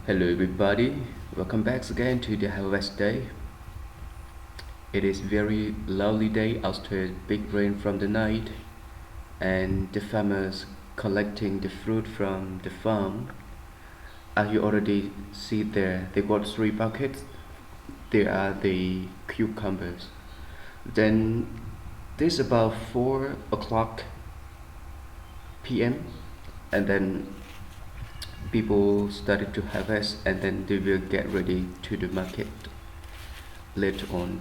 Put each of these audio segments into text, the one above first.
Hello everybody, welcome back again to the harvest day. It is very lovely day after big rain from the night, and the farmers collecting the fruit from the farm. As you already see there, they got 3 buckets. They are the cucumbers. Then this about 4 o'clock p.m. and then people started to harvest, and then they will get ready to the market later on.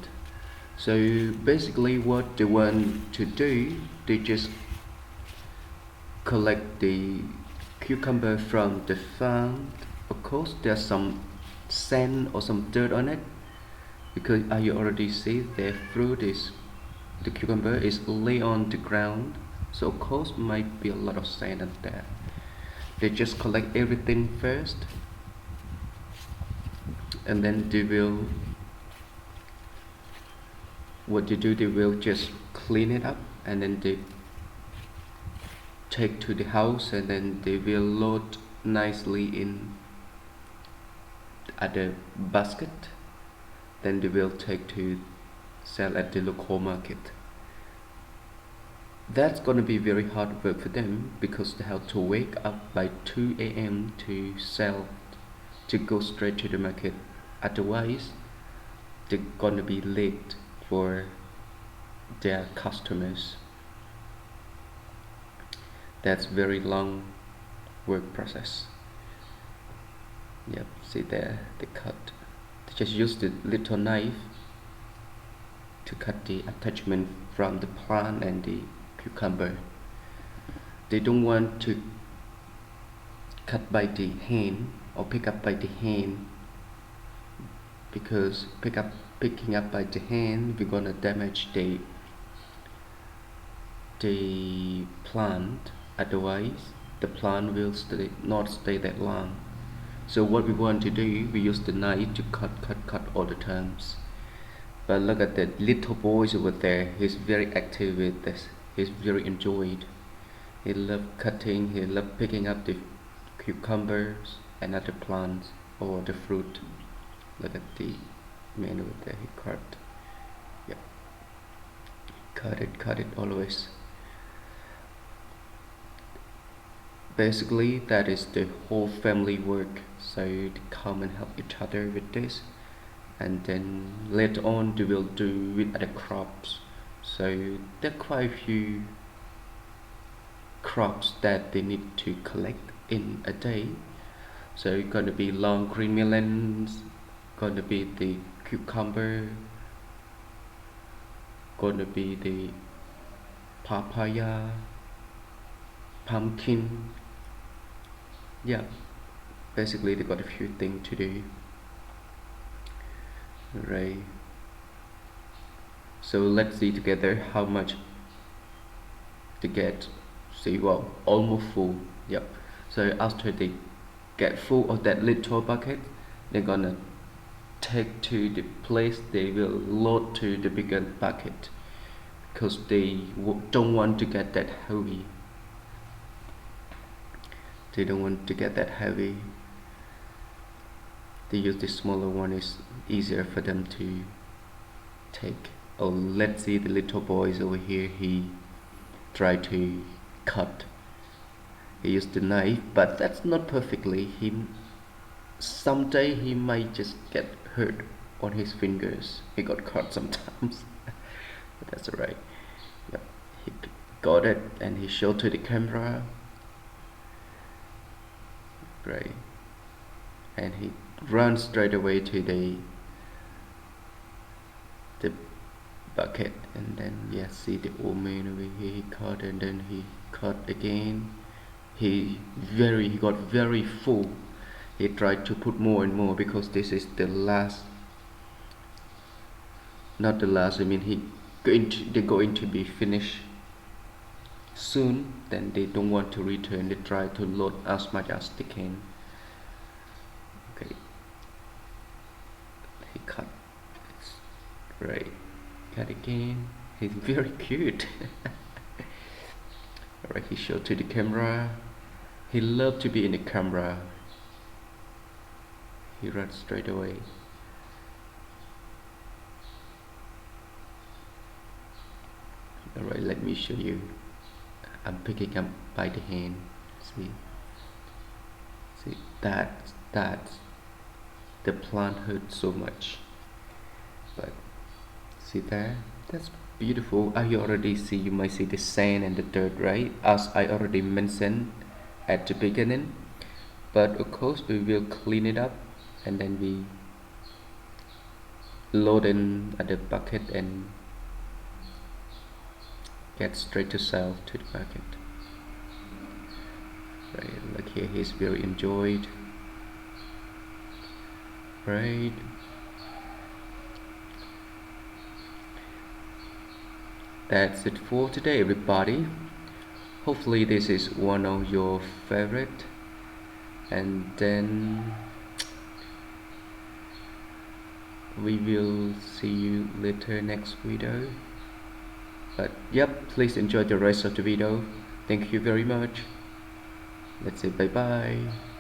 So basically what they want to do, they just collect the cucumber from the farm. Of course there's some sand or some dirt on it, because as you already see, the cucumber is lay on the ground, so of course might be a lot of sand on there. They just collect everything first, and then they will just clean it up, and then they take to the house, and then they will load nicely in at the basket. Then they will take to sell at the local market. That's gonna be very hard work for them, because they have to wake up by 2 a.m. to sell, to go straight to the market. Otherwise they're gonna be late for their customers. That's very long work process. Yep, see there, they just use the little knife to cut the attachment from the plant and the cucumber. They don't want to cut by the hand or pick up by the hand, because picking up by the hand, we're gonna damage the plant. Otherwise the plant will not stay that long. So what we want to do, we use the knife to cut all the times. But look at the little boy over there, he's very active with this. He's very enjoyed. He loves cutting, he loves picking up the cucumbers and other plants or the fruit. Look at the man over there, he cut. Yep. Cut it always. Basically that is the whole family work, so they come and help each other with this, and then later on they will do with other crops. So there are quite a few crops that they need to collect in a day. So it's gonna be long green melons, gonna be the cucumber, gonna be the papaya, pumpkin. Yeah, basically they got a few things to do. Right, so let's see together how much they get. See, well, almost full. Yep. So after they get full of that little bucket, they're gonna take to the place they will load to the bigger bucket, because they don't want to get that heavy. They don't want to get that heavy. They use the smaller one, is easier for them to take. Oh, let's see the little boys over here. He tried to cut. He used the knife, but that's not perfectly. Someday he might just get hurt on his fingers. He got cut sometimes, but that's alright. Yep, he got it and he showed to the camera. Right, and he runs straight away to the bucket, and then yeah, see the old man over here. He cut, and then he cut again. He got very full. He tried to put more and more, because this is the last, not the last, I mean they're going to be finished soon. Then they don't want to return. They try to load as much as they can. Okay, he cut. Right, cut again. He's very cute. Alright, he showed to the camera. He loved to be in the camera. he runs straight away. Alright, let me show you. I'm picking up by the hand. See that the plant hurts so much, but see there, that's beautiful. You already see, you might see the sand and the dirt, right, as I already mentioned at the beginning. But of course we will clean it up and then we load in at the bucket and get straight to sell to the market. Right, like here he's very enjoyed. Right, that's it for today, everybody. Hopefully this is one of your favorite, and then we will see you later next video. But yep, please enjoy the rest of the video. Thank you very much. Let's say bye bye.